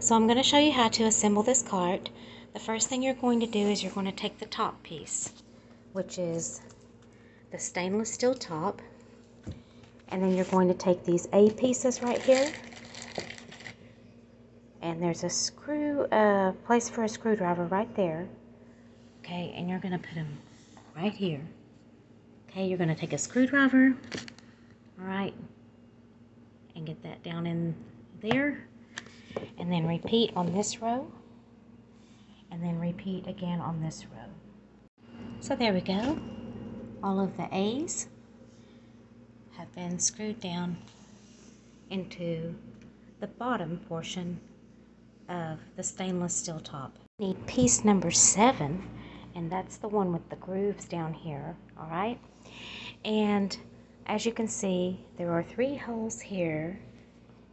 So I'm going to show you how to assemble this cart. The first thing you're going to do is you're going to take the top piece, which is the stainless steel top, and then you're going to take these A pieces right here, and there's a screw, place for a screwdriver right there, okay, and you're going to put them right here. Okay, you're going to take a screwdriver, all right, and get that down in there, and then repeat on this row, and then repeat again on this row. So there we go. All of the A's have been screwed down into the bottom portion of the stainless steel top. We need piece number 7, and that's the one with the grooves down here, all right? And as you can see, there are 3 holes here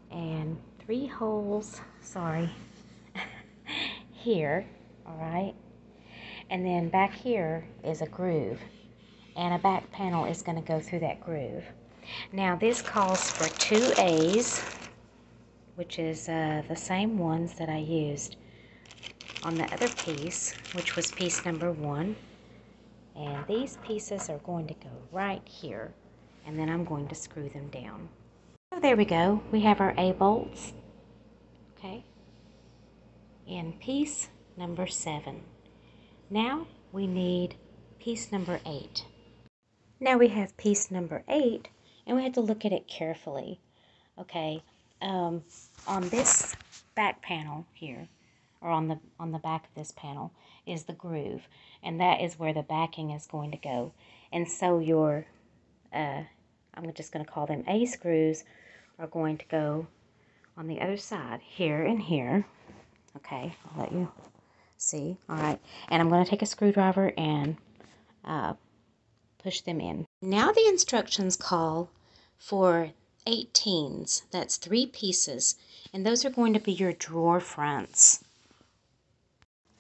and 3 holes, here, all right? And then back here is a groove, and a back panel is going to go through that groove. Now this calls for 2 A's, which is the same ones that I used on the other piece, which was piece number 1. And these pieces are going to go right here, and then I'm going to screw them down. So there we go. We have our A bolts, okay, in piece number 7. Now we need piece number 8. Now we have piece number 8, and we have to look at it carefully. Okay, on this back panel here, or on the back of this panel, is the groove, and that is where the backing is going to go. And so your, I'm just going to call them A screws, are going to go on the other side, here and here. Okay, I'll let you see. All right, and I'm going to take a screwdriver and push them in. Now the instructions call for 18s. That's 3 pieces, and those are going to be your drawer fronts.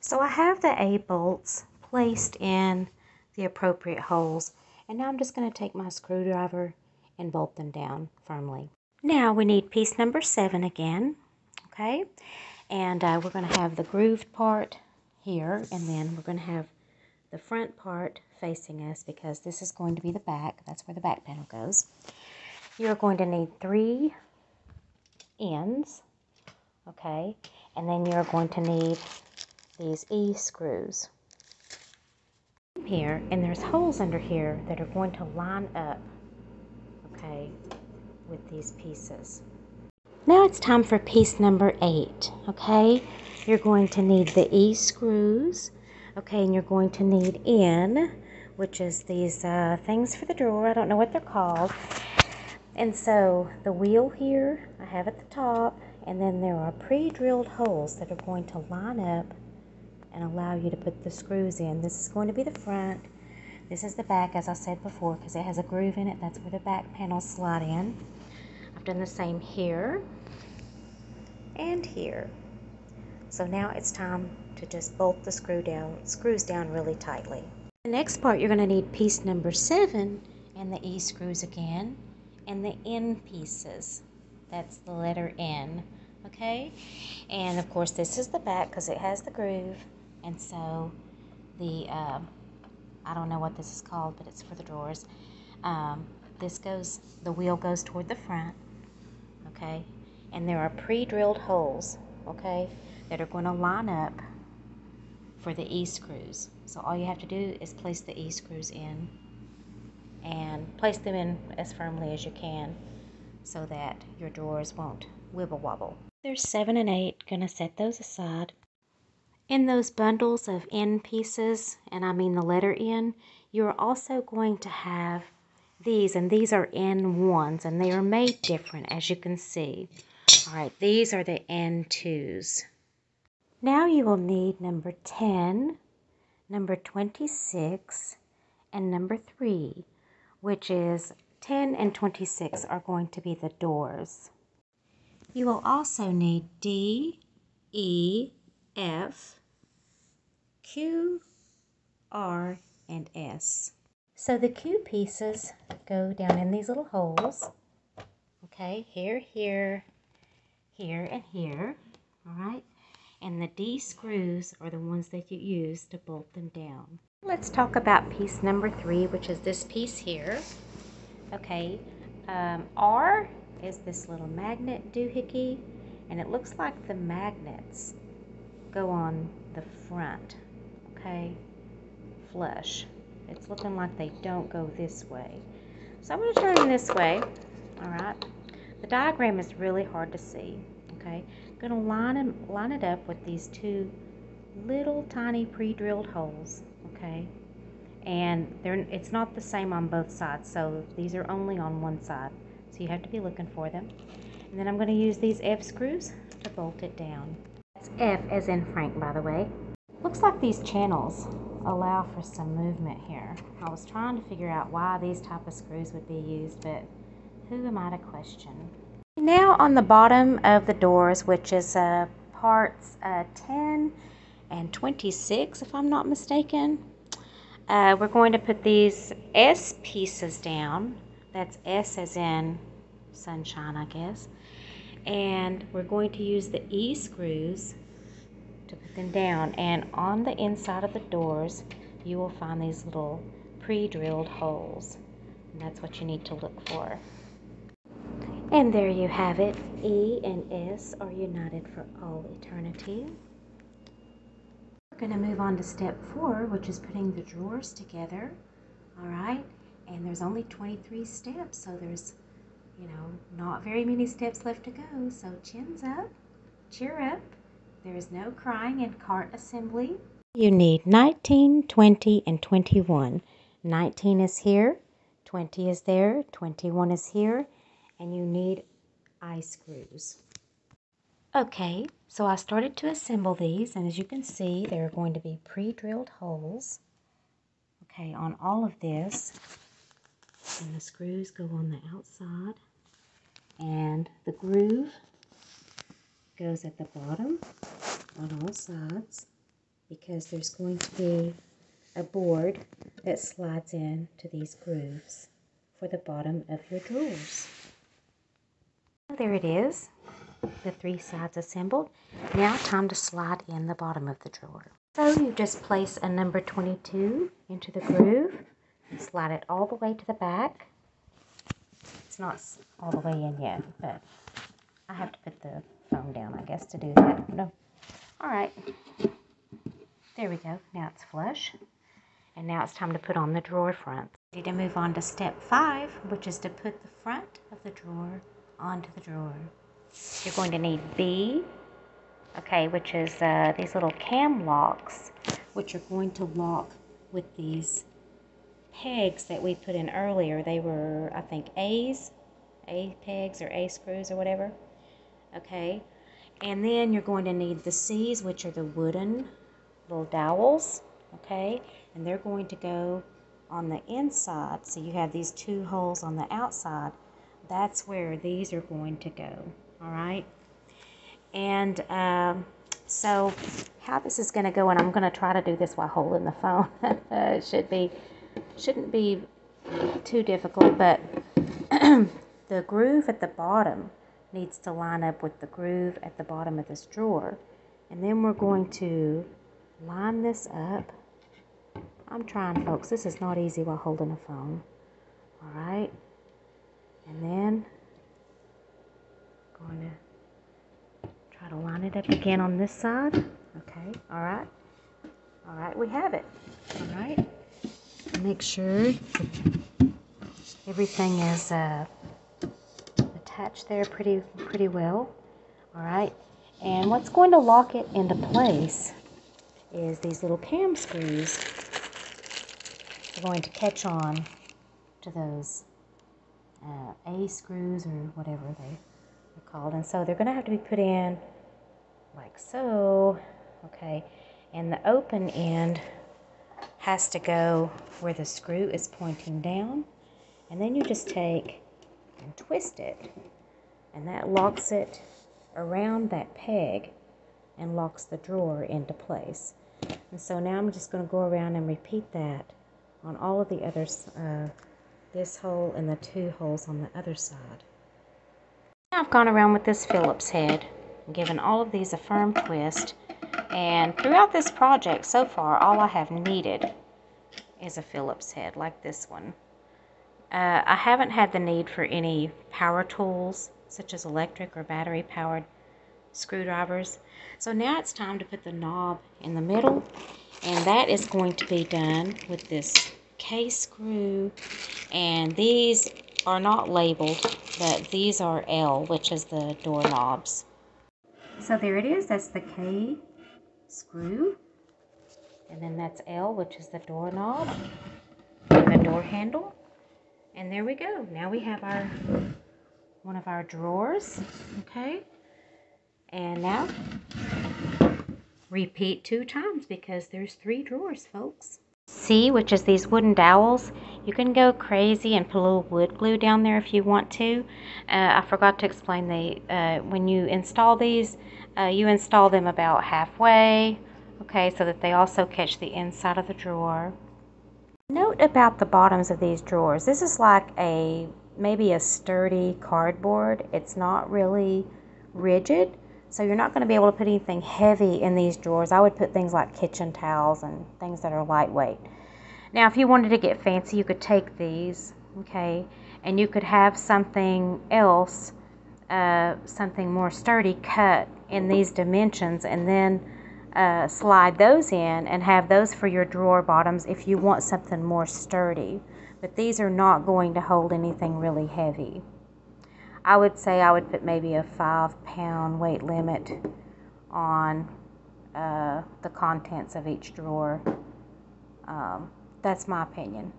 So I have the A bolts placed in the appropriate holes, and now I'm just going to take my screwdriver and bolt them down firmly. Now we need piece number 7 again, okay, and we're going to have the grooved part here, and then we're going to have the front part facing us, because this is going to be the back. That's where the back panel goes. You're going to need 3 ends, okay, and then you're going to need these E screws here, and there's holes under here that are going to line up, okay, with these pieces. Now it's time for piece number 8, okay. You're going to need the E screws, okay, and you're going to need N, which is these things for the drawer. I don't know what they're called. And so the wheel here I have at the top, and then there are pre-drilled holes that are going to line up and allow you to put the screws in. This is going to be the front. This is the back, as I said before, because it has a groove in it. That's where the back panels slide in. I've done the same here and here. So now it's time to just bolt the screws down really tightly. The next part, you're going to need piece number 7 and the E screws again, and the N pieces. That's the letter N, okay? And of course this is the back because it has the groove, and so the I don't know what this is called, but it's for the drawers. The wheel goes toward the front, okay? And there are pre-drilled holes, okay, that are going to line up for the E screws. So all you have to do is place the E screws in, and place them in as firmly as you can so that your drawers won't wibble wobble. There's 7 and 8, gonna set those aside. In those bundles of N pieces, and I mean the letter N, you're also going to have these, and these are N1s, and they are made different, as you can see. All right, these are the N2s. Now you will need number 10, number 26, and number 3, which is 10 and 26 are going to be the doors. You will also need D, E, F, Q, R, and S. So the Q pieces go down in these little holes, okay, here, here, here, and here. all right? And the D screws are the ones that you use to bolt them down. Let's talk about piece number 3, which is this piece here. Okay, R is this little magnet doohickey, and it looks like the magnets go on the front, okay, flush. It's looking like they don't go this way. So I'm going to turn them this way, all right? The diagram is really hard to see, okay? I'm going to line it up with these 2 little tiny pre-drilled holes, okay? And it's not the same on both sides, so these are only on one side, so you have to be looking for them. And then I'm going to use these F screws to bolt it down. That's F as in Frank, by the way. Looks like these channels allow for some movement here. I was trying to figure out why these type of screws would be used, but who am I to question? Now on the bottom of the doors, which is parts 10 and 26, if I'm not mistaken, we're going to put these S pieces down. That's S as in sunshine, I guess. And we're going to use the E screws to put them down. And on the inside of the doors, you will find these little pre-drilled holes. And that's what you need to look for. And there you have it. E and S are united for all eternity. We're going to move on to step 4, which is putting the drawers together. All right, and there's only 23 steps, so there's, not very many steps left to go. So chins up, cheer up. There is no crying in cart assembly. You need 19, 20, and 21. 19 is here, 20 is there, 21 is here, and you need eye screws. Okay, so I started to assemble these, and as you can see, there are going to be pre-drilled holes, okay, on all of this, and the screws go on the outside, and the groove goes at the bottom on all sides, because there's going to be a board that slides in to these grooves for the bottom of your drawers. There it is. The 3 sides assembled. Now time to slide in the bottom of the drawer. So you just place a number 22 into the groove and slide it all the way to the back. It's not all the way in yet, but I have to put the phone down, I guess, to do that. No. All right. There we go. Now it's flush. And now it's time to put on the drawer front. Ready to move on to step 5, which is to put the front of the drawer onto the drawer. You're going to need B, okay, which is these little cam locks, which are going to lock with these pegs that we put in earlier. They were, I think, A pegs or A screws or whatever, okay. And then you're going to need the C's, which are the wooden little dowels, okay, and they're going to go on the inside. So you have these 2 holes on the outside. That's where these are going to go. All right, and so how this is going to go, and I'm going to try to do this while holding the phone. It shouldn't be too difficult, but the groove at the bottom needs to line up with the groove at the bottom of this drawer, and then we're going to line this up. I'm trying, folks. This is not easy while holding a phone. All right, and then going to try to line it up again on this side. Okay, all right, we have it. All right, make sure everything is attached there pretty well. All right, and what's going to lock it into place is these little cam screws. They're going to catch on to those A screws or whatever they called, and so they're going to have to be put in like so, okay, and the open end has to go where the screw is pointing down, and then you just take and twist it, and that locks it around that peg and locks the drawer into place. And so now I'm just going to go around and repeat that on all of the others, this hole and the 2 holes on the other side. I've gone around with this Phillips head, I'm giving all of these a firm twist. And throughout this project so far, all I have needed is a Phillips head like this one. I haven't had the need for any power tools, such as electric or battery powered screwdrivers. So now it's time to put the knob in the middle, and that is going to be done with this K screw. And these are not labeled, but these are L, which is the door knobs. So there it is, that's the K screw, and then that's L, which is the doorknob, the door handle. And there we go. Now we have our one of our drawers, okay? And now repeat 2 times because there's 3 drawers, folks. C, which is these wooden dowels. You can go crazy and put a little wood glue down there if you want to. I forgot to explain when you install these, you install them about halfway, okay, so that they also catch the inside of the drawer. Note about the bottoms of these drawers. This is like maybe a sturdy cardboard. It's not really rigid, so you're not going to be able to put anything heavy in these drawers. I would put things like kitchen towels and things that are lightweight. Now, if you wanted to get fancy, you could take these, okay, and you could have something else, something more sturdy cut in these dimensions, and then slide those in and have those for your drawer bottoms if you want something more sturdy. But these are not going to hold anything really heavy. I would say I would put maybe a 5-pound weight limit on the contents of each drawer. That's my opinion.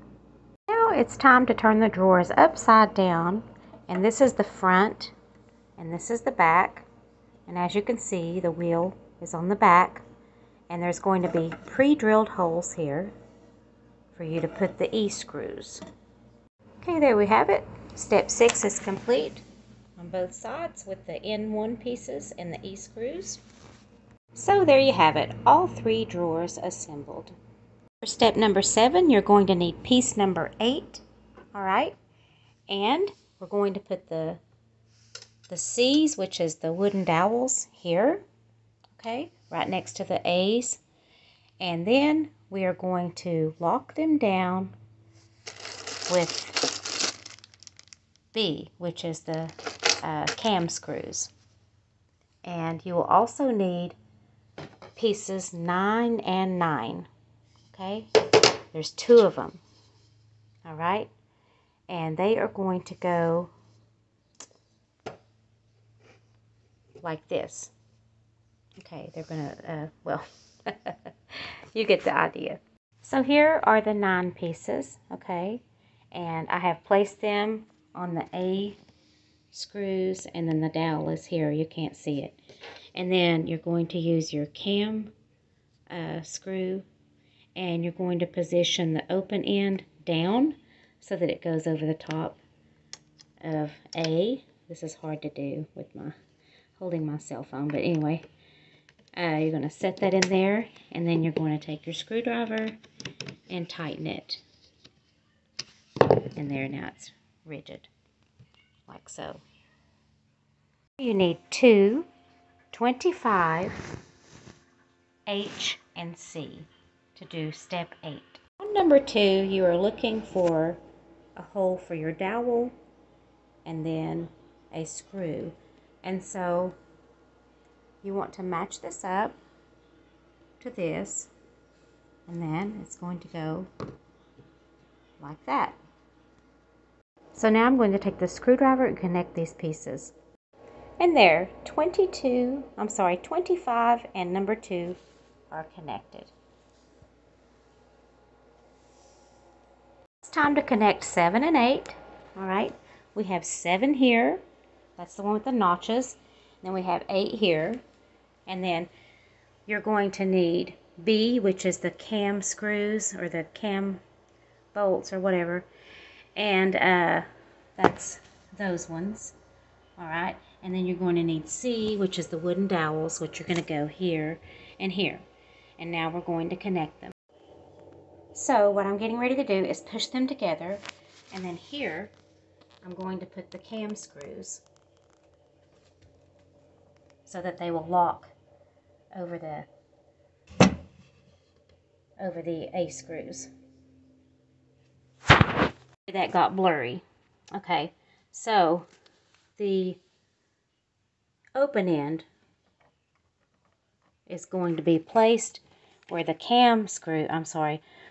Now it's time to turn the drawers upside down, and this is the front and this is the back, and as you can see, the wheel is on the back, and there's going to be pre-drilled holes here for you to put the E-screws. Okay, there we have it. Step 6 is complete on both sides with the N1 pieces and the E-screws. So there you have it, all 3 drawers assembled. For step number 7, you're going to need piece number 8, all right? And we're going to put the C's, which is the wooden dowels, here, okay, right next to the A's. And then we are going to lock them down with B, which is the cam screws. And you will also need pieces 9 and 9, okay? There's 2 of them, all right? And they are going to go like this. Okay, they're gonna, well, you get the idea. So here are the 9 pieces, okay? And I have placed them on the A screws, and then the dowel is here. You can't see it. And then you're going to use your cam screw, and you're going to position the open end down so that it goes over the top of A. This is hard to do with my holding my cell phone, but anyway, you're going to set that in there, and then you're going to take your screwdriver and tighten it. And there, now it's rigid, like so. You need 2 25 H and C to do step 8. On number 2, you are looking for a hole for your dowel and then a screw. And so you want to match this up to this, and then it's going to go like that. So now I'm going to take the screwdriver and connect these pieces. And there, 25 and number 2 are connected. It's time to connect 7 and 8. All right, we have 7 here. That's the one with the notches. Then we have 8 here. And then you're going to need B, which is the cam screws or the cam bolts or whatever. And that's those ones. All right. And then you're going to need C, which is the wooden dowels, which are going to go here and here. And now we're going to connect them. So what I'm getting ready to do is push them together. And then here, I'm going to put the cam screws. so that they will lock over the A screws. That got blurry. Okay, so the open end is going to be placed where the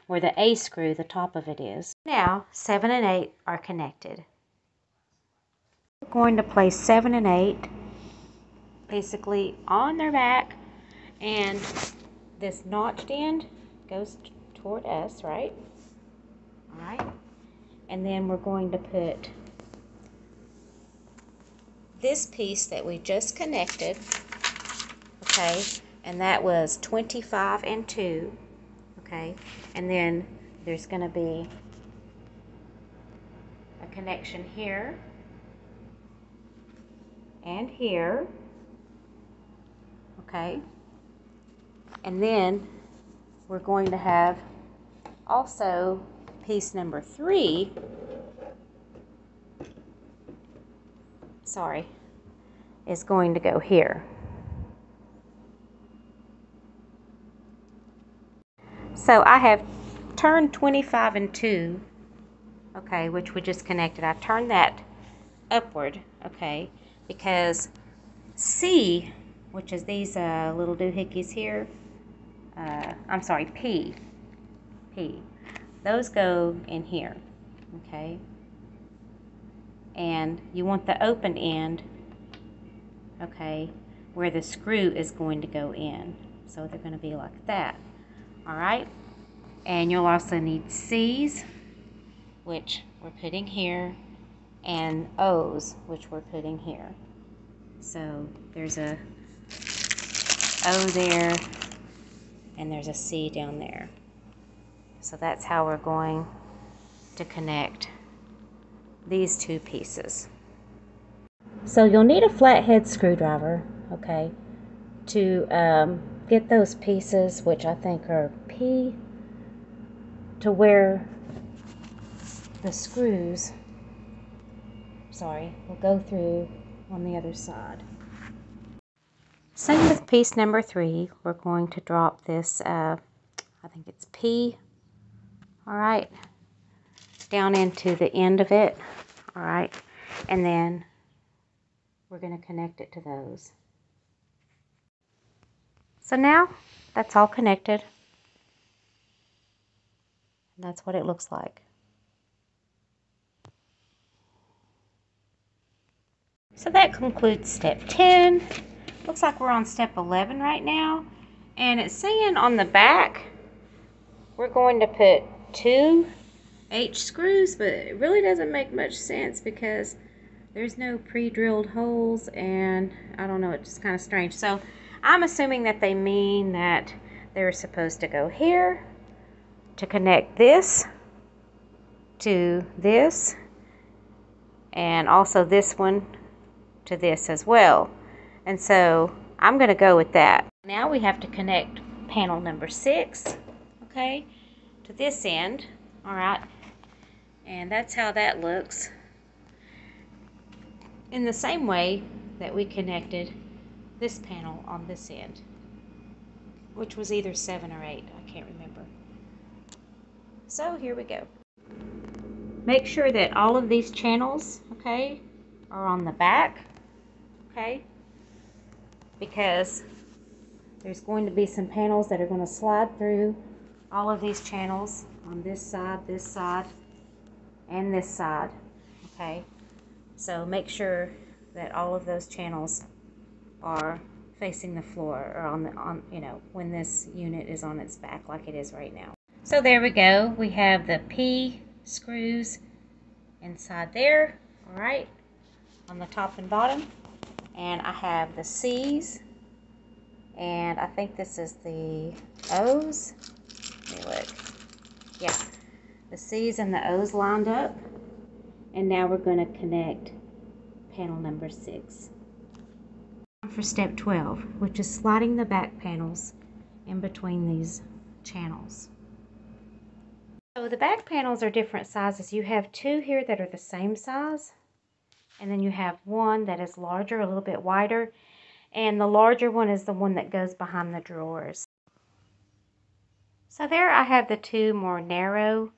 where the A screw, the top of it is. Now, 7 and 8 are connected. We're going to place 7 and 8 basically on their back, and this notched end goes toward us, right? All right. And then we're going to put this piece that we just connected, okay, and that was 25 and 2, okay, and then there's going to be a connection here and here, okay, and then we're going to have also piece number 3, is going to go here. So I have turned 25 and 2, okay, which we just connected. I turned that upward, okay, because C, which is these little doohickeys here, P, those go in here, okay, and you want the open end, okay, where the screw is going to go in, so they're going to be like that. All right, and you'll also need C's, which we're putting here, and O's, which we're putting here. So there's a O there, and there's a C down there. So that's how we're going to connect these two pieces. So you'll need a flathead screwdriver, okay, to get those pieces, which I think are P, to where the screws, will go through on the other side. Same with piece number 3. We're going to drop this, I think it's P, all right, down into the end of it, all right, and then we're going to connect it to those. So now that's all connected. That's what it looks like. So that concludes step 10. Looks like we're on step 11 right now. And it's saying on the back, we're going to put 2 H screws, but it really doesn't make much sense because there's no pre-drilled holes, and I don't know, it's just kind of strange. So I'm assuming that they mean that they're supposed to go here to connect this to this, and also this one to this as well. And so I'm going to go with that. Now we have to connect panel number 6, okay, to this end, all right, and that's how that looks, in the same way that we connected this panel on this end, which was either 7 or 8, I can't remember. So here we go. Make sure that all of these channels, okay, are on the back, okay, because there's going to be some panels that are going to slide through all of these channels on this side, and this side, okay. So make sure that all of those channels are facing the floor, or on you know, when this unit is on its back like it is right now. So there we go. We have the P screws inside there, all right, on the top and bottom, and I have the C's, and I think this is the O's. Let me look. Yeah, the C's and the O's lined up, and now we're going to connect panel number 6. For step 12, which is sliding the back panels in between these channels. So the back panels are different sizes. You have 2 here that are the same size, and then you have one that is larger, a little bit wider, And the larger one is the one that goes behind the drawers. So there I have the two more narrow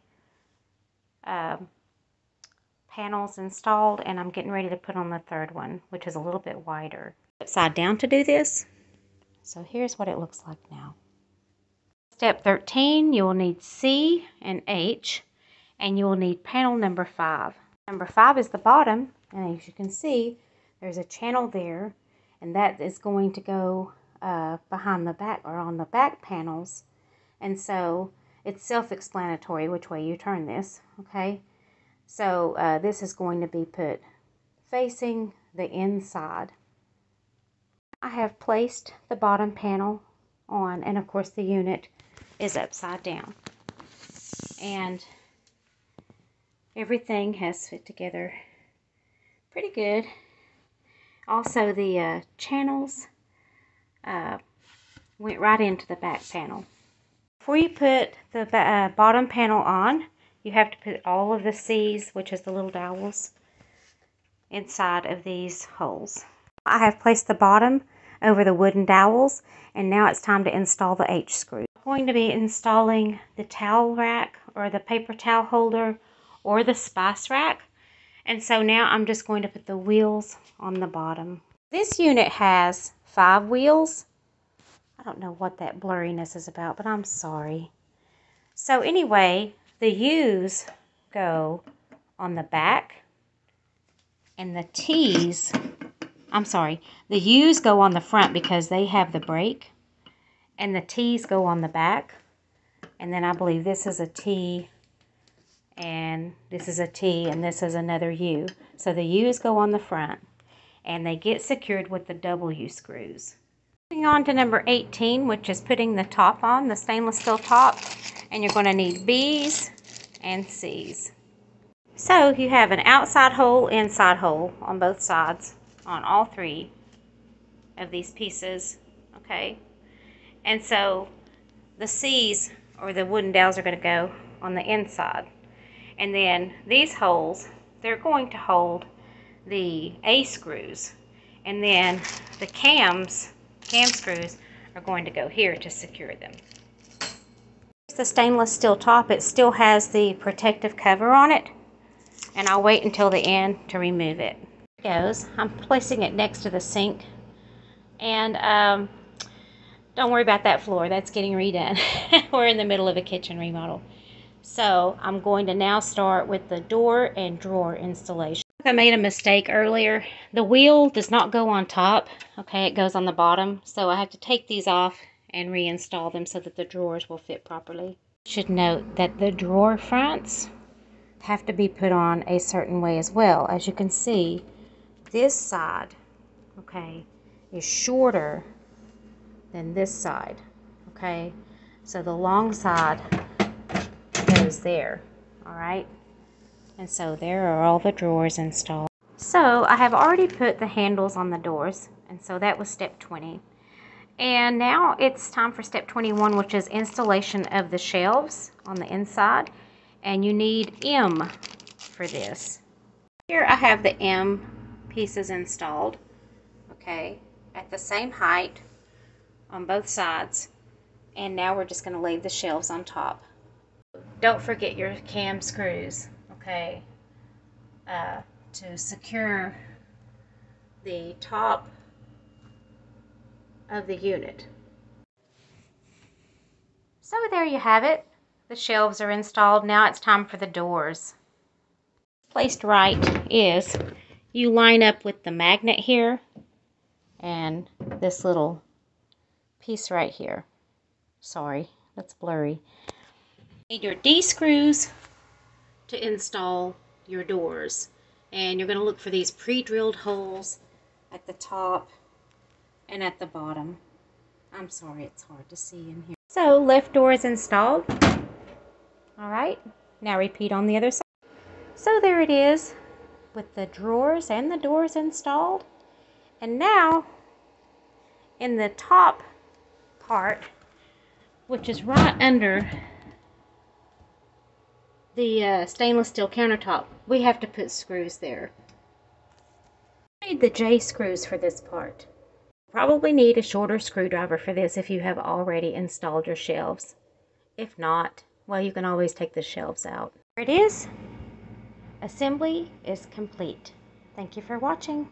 panels installed, and I'm getting ready to put on the third one, which is a little bit wider. Upside down to do this. So here's what it looks like now. Step 13, you will need C and H, and you will need panel number 5. Number 5 is the bottom, and as you can see, there's a channel there, and that is going to go behind the back, or on the back panels. And so it's self-explanatory which way you turn this, okay? So this is going to be put facing the inside. I have placed the bottom panel on, and of course the unit is upside down. And everything has fit together pretty good. Also the channels went right into the back panel. Before you put the bottom panel on, you have to put all of the C's, which is the little dowels, inside of these holes. I have placed the bottom over the wooden dowels, and now it's time to install the H screw. I'm going to be installing the towel rack, or the paper towel holder, or the spice rack. And so now I'm just going to put the wheels on the bottom. This unit has 5 wheels. I don't know what that blurriness is about, but I'm sorry. So anyway, the U's go on the back, and the T's, the U's go on the front because they have the brake, and the T's go on the back. And then I believe this is a T, and this is a T, and this is another U. So the U's go on the front, and they get secured with the W screws. Moving on to number 18, which is putting the top on, the stainless steel top, and you're going to need B's and C's. So you have an outside hole, inside hole on both sides, on all 3 of these pieces, okay? And so the C's, or the wooden dowels, are going to go on the inside. And then these holes, they're going to hold the A screws. And then the cam screws are going to go here to secure them. The stainless steel top, it still has the protective cover on it, and I'll wait until the end to remove it. Here it goes. I'm placing it next to the sink, and don't worry about that floor, that's getting redone. We're in the middle of a kitchen remodel. So I'm going to now start with the door and drawer installation. I made a mistake earlier. The wheel does not go on top, okay, it goes on the bottom, so I have to take these off and reinstall them so that the drawers will fit properly. You should note that the drawer fronts have to be put on a certain way as well. As you can see, this side, okay, is shorter than this side, okay? So the long side goes there, all right? And so there are all the drawers installed. So I have already put the handles on the doors, and so that was step 20. And now it's time for step 21, which is installation of the shelves on the inside. And you need M for this. Here I have the M pieces installed, okay, at the same height on both sides. And now we're just going to lay the shelves on top. Don't forget your cam screws, okay, to secure the top of the unit. So there you have it. The shelves are installed. Now it's time for the doors. Placed right is you line up with the magnet here and this little piece right here. Sorry, that's blurry. You need your D screws to install your doors, and you're going to look for these pre-drilled holes at the top and at the bottom. I'm sorry, it's hard to see in here. So left door is installed. All right, now repeat on the other side. So there it is with the drawers and the doors installed. And now in the top part, which is right under the stainless steel countertop, we have to put screws there. I made the J screws for this part. probably need a shorter screwdriver for this if you have already installed your shelves. If not, well, you can always take the shelves out. There it is. Assembly is complete. Thank you for watching.